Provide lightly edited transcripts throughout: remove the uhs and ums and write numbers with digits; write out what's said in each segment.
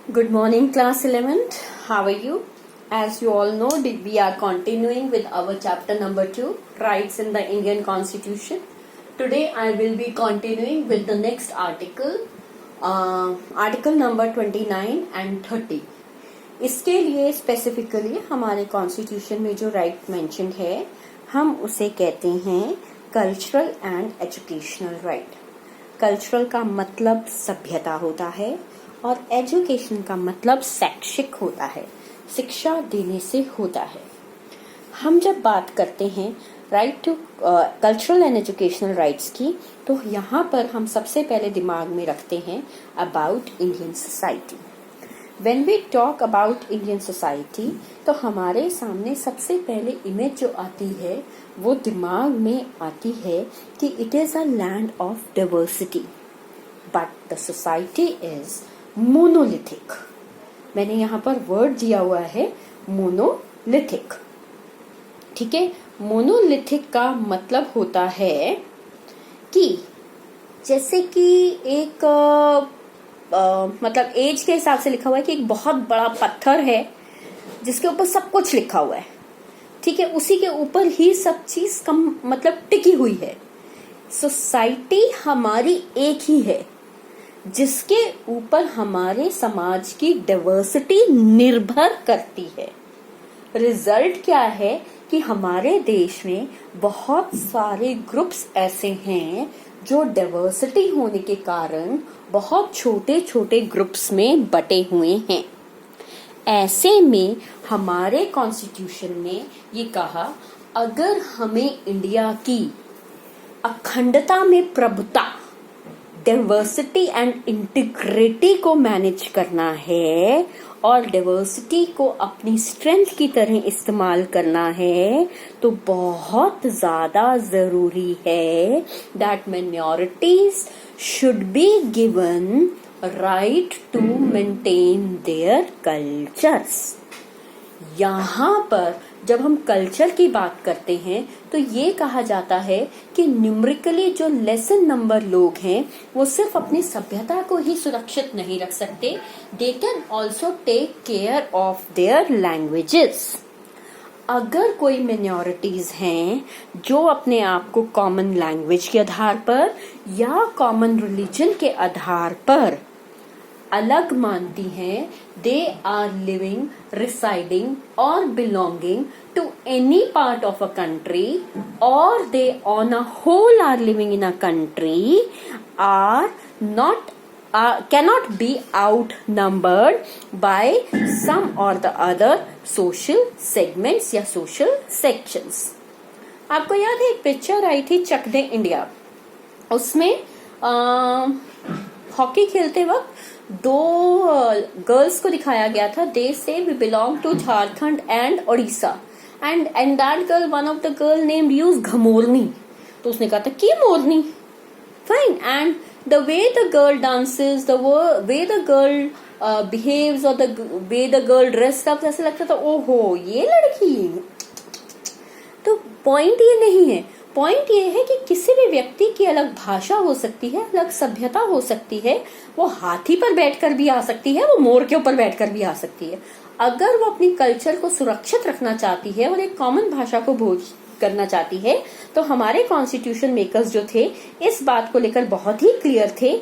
Good morning, class 11th. How are you? As you all know, we are continuing with our chapter number 2, Rights in the Indian Constitution. Today I will be continuing with the next article, article number 29 and 30. इसके लिए specifically हमारे constitution में जो right mention है, हम उसे कहते हैं cultural and educational right. Cultural का मतलब सभ्यता होता है और एजुकेशन का मतलब शैक्षिक होता है, शिक्षा देने से होता है। हम जब बात करते हैं right to cultural and educational rights की, तो यहाँ पर हम सबसे पहले दिमाग में रखते हैं about Indian society. When we talk about Indian society, तो हमारे सामने सबसे पहले इमेज जो आती है वो दिमाग में आती है कि it is a land of diversity, but the society is monolithic. मैंने यहाँ पर वर्ड दिया हुआ है मोनोलिथिक, ठीक है। मोनोलिथिक का मतलब होता है कि जैसे कि एक मतलब एज के हिसाब से लिखा हुआ है कि एक बहुत बड़ा पत्थर है जिसके ऊपर सब कुछ लिखा हुआ है, ठीक है, उसी के ऊपर ही सब चीज कम मतलब टिकी हुई है। सोसाइटी हमारी एक ही है जिसके ऊपर हमारे समाज की डाइवर्सिटी निर्भर करती है। रिजल्ट क्या है कि हमारे देश में बहुत सारे ग्रुप्स ऐसे हैं जो डाइवर्सिटी होने के कारण बहुत छोटे छोटे ग्रुप्स में बटे हुए हैं। ऐसे में हमारे कॉन्स्टिट्यूशन ने ये कहा, अगर हमें इंडिया की अखंडता में प्रभुता, डाइवर्सिटी एंड इंटीग्रिटी को मैनेज करना है और डाइवर्सिटी को अपनी स्ट्रेंथ की तरह इस्तेमाल करना है, तो बहुत ज्यादा जरूरी है that minorities should be given right to maintain their cultures. यहाँ पर जब हम कल्चर की बात करते हैं तो ये कहा जाता है कि न्यूमेरिकली जो लेसन नंबर लोग हैं वो सिर्फ अपनी सभ्यता को ही सुरक्षित नहीं रख सकते, they can also take care of their languages. अगर कोई मिनॉरिटीज हैं जो अपने आप को कॉमन लैंग्वेज के आधार पर या कॉमन रिलीजन के आधार पर अलग मानती हैं, दे आर लिविंग, रिसाइडिंग और belonging to any part of a country, और they on a whole are living in a country, are not cannot be outnumbered by some or the other social segments या social sections। आपको याद है एक picture आई थी चक दे India, उसमें hockey खेलते वक्त दो गर्ल्स को दिखाया गया था। They say we belong to Jharkhand and Odisha, and that girl, one of the girl named use घमोरनी, तो उसने कहा था कि मोरनी, fine. And the way the girl dances, the way the girl behaves, or the way the girl dressed up, ऐसा लगता था ओहो ये लड़की। तो पॉइंट ये नहीं है, पॉइंट ये है कि किसी भी व्यक्ति की अलग भाषा हो सकती है, अलग सभ्यता हो सकती है, वो हाथी पर बैठकर भी आ सकती है, वो मोर के ऊपर बैठकर भी आ सकती है। अगर वो अपनी कल्चर को सुरक्षित रखना चाहती है और एक कॉमन भाषा को भोज करना चाहती है, तो हमारे कॉन्स्टिट्यूशन मेकर्स जो थे इस बात को लेकर बहुत ही क्लियर थे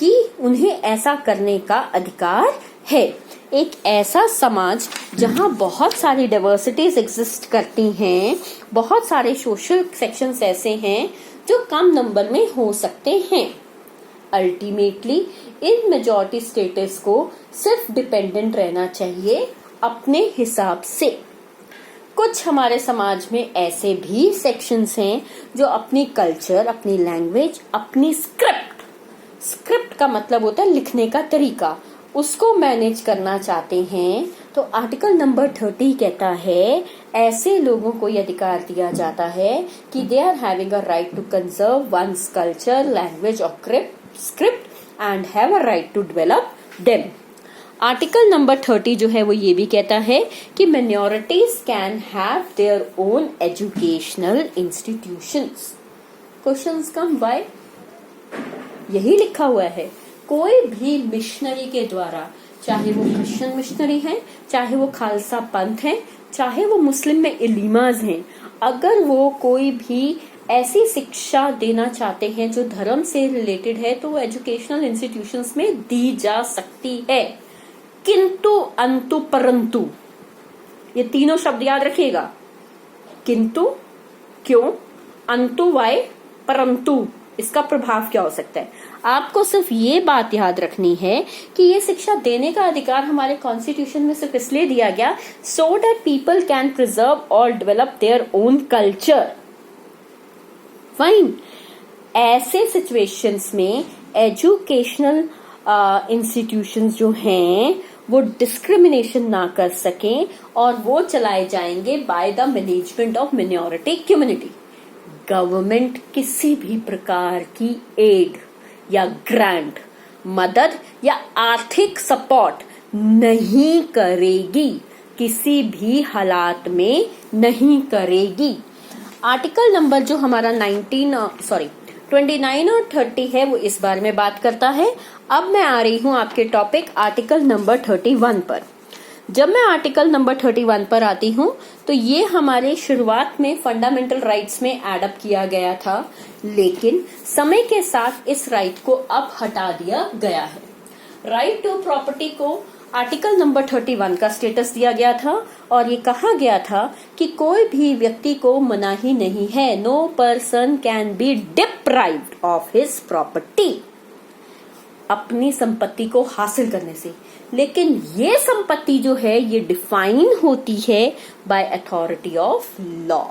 कि उन्हें ऐसा करने का अधिकार है। एक ऐसा समाज जहां बहुत सारी डाइवर्सिटीज एग्जिस्ट करती हैं, बहुत सारे सोशल सेक्शंस ऐसे हैं जो कम नंबर में हो सकते हैं। अल्टीमेटली इन मेजॉरिटी स्टेटस को सिर्फ डिपेंडेंट रहना चाहिए अपने हिसाब से। कुछ हमारे समाज में ऐसे भी सेक्शंस हैं जो अपनी कल्चर, अपनी लैंग्वेज, अपनी स्क्रिप्ट का मतलब होता है लिखने का तरीका, उसको मैनेज करना चाहते हैं। तो आर्टिकल नंबर 30 कहता है ऐसे लोगों को यह अधिकार दिया जाता है कि they are having a right to conserve one's culture, language और script and have a right to develop them. Article number 30 जो है वो ये भी कहता है कि minorities can have their own educational institutions. Questions come, why? यही लिखा हुआ है, कोई भी मिशनरी के द्वारा, चाहे वो क्रिश्चियन मिशनरी हैं, चाहे वो खालसा पंथ हैं, चाहे वो मुस्लिम में इलीमाज हैं, अगर वो कोई भी ऐसी शिक्षा देना चाहते हैं जो धर्म से रिलेटेड है तो वो एजुकेशनल इंस्टीट्यूशंस में दी जा सकती है। किंतु अंतु परंतु, ये तीनों शब्द याद रखिएगा। किंतु क्यों, अंतु वाय, परंतु इसका प्रभाव क्या हो सकता है। आपको सिर्फ ये बात याद रखनी है कि ये शिक्षा देने का अधिकार हमारे कॉन्स्टिट्यूशन में सिर्फ इसलिए दिया गया so that people can preserve और develop their own culture. Fine, ऐसे सिचुएशंस में एजुकेशनल इंस्टीट्यूशंस जो हैं वो डिस्क्रिमिनेशन ना कर सकें और वो चलाए जाएंगे by the management of minority community. Government किसी भी प्रकार की एड या ग्रांट, मदद या आर्थिक सपोर्ट नहीं करेगी, किसी भी हालात में नहीं करेगी। आर्टिकल नंबर जो हमारा 29 और 30 है वो इस बारे में बात करता है। अब मैं आ रही हूँ आपके टॉपिक आर्टिकल नंबर 31 पर। जब मैं आर्टिकल नंबर 31 पर आती हूँ तो ये हमारे शुरुआत में फंडामेंटल राइट्स में एडअप किया गया था, लेकिन समय के साथ इस राइट को अब हटा दिया गया है। राइट टू प्रॉपर्टी को आर्टिकल नंबर 31 का स्टेटस दिया गया था और ये कहा गया था कि कोई भी व्यक्ति को मनाही नहीं है, no person can be deprived of his property, अपनी संपत्ति को हासिल करने से। लेकिन ये संपत्ति जो है ये डिफाइन होती है बाय अथॉरिटी ऑफ लॉ।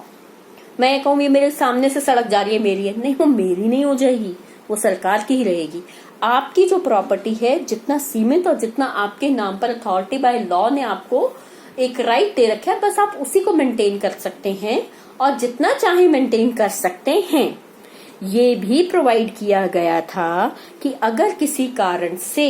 मैं कहूँ ये मेरे सामने से सड़क जा रही है, मेरी है, नहीं वो मेरी नहीं हो जाएगी, वो सरकार की ही रहेगी। आपकी जो प्रॉपर्टी है जितना सीमित और जितना आपके नाम पर अथॉरिटी बाय लॉ ने आपको एक राइट दे रखा है, बस आप उसी को मेंटेन कर सकते हैं और जितना चाहे मेंटेन कर सकते हैं। ये भी प्रोवाइड किया गया था कि अगर किसी कारण से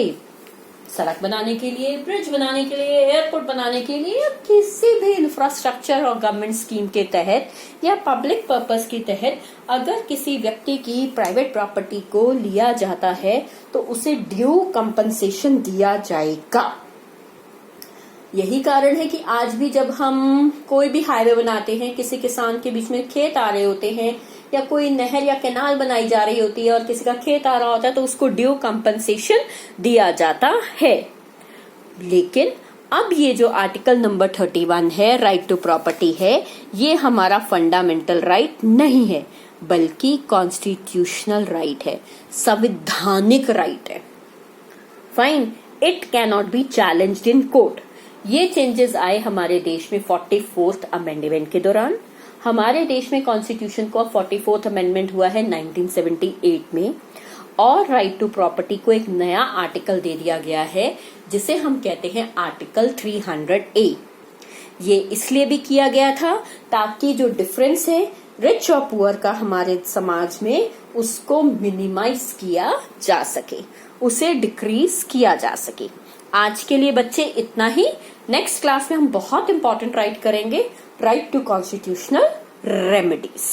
सड़क बनाने के लिए, ब्रिज बनाने के लिए, एयरपोर्ट बनाने के लिए या किसी भी इंफ्रास्ट्रक्चर और गवर्नमेंट स्कीम के तहत या पब्लिक पर्पस के तहत अगर किसी व्यक्ति की प्राइवेट प्रॉपर्टी को लिया जाता है तो उसे ड्यू कंपनसेशन दिया जाएगा। यही कारण है कि आज भी जब हम कोई भी हाईवे बनाते हैं, किसी किसान के बीच में खेत आ रहे होते हैं या कोई नहर या कैनाल बनाई जा रही होती है और किसी का खेत आ रहा होता है तो उसको ड्यू कंपनसेशन दिया जाता है। लेकिन अब ये जो आर्टिकल नंबर 31 है, राइट टू प्रॉपर्टी है, ये हमारा फंडामेंटल राइट नहीं है बल्कि कॉन्स्टिट्यूशनल राइट है, संवैधानिक राइट है। Fine, it can not be challenged in court. ये चेंजेस आए हमारे देश में 44th अमेंडमेंट के दौरान। हमारे देश में कॉन्स्टिट्यूशन को 44th अमेंडमेंट हुआ है 1978 में और राइट टू प्रॉपर्टी को एक नया आर्टिकल दे दिया गया है जिसे हम कहते हैं आर्टिकल 300A। ये इसलिए भी किया गया था ताकि जो डिफरेंस है रिच और पुअर का हमारे समाज में उसको मिनिमाइज किया जा सके, उसे डिक्रीज किया जा सके। आज के लिए बच्चे इतना ही। नेक्स्ट क्लास में हम बहुत इंपॉर्टेंट राइट करेंगे, राइट टू कॉन्स्टिट्यूशनल रेमेडीज।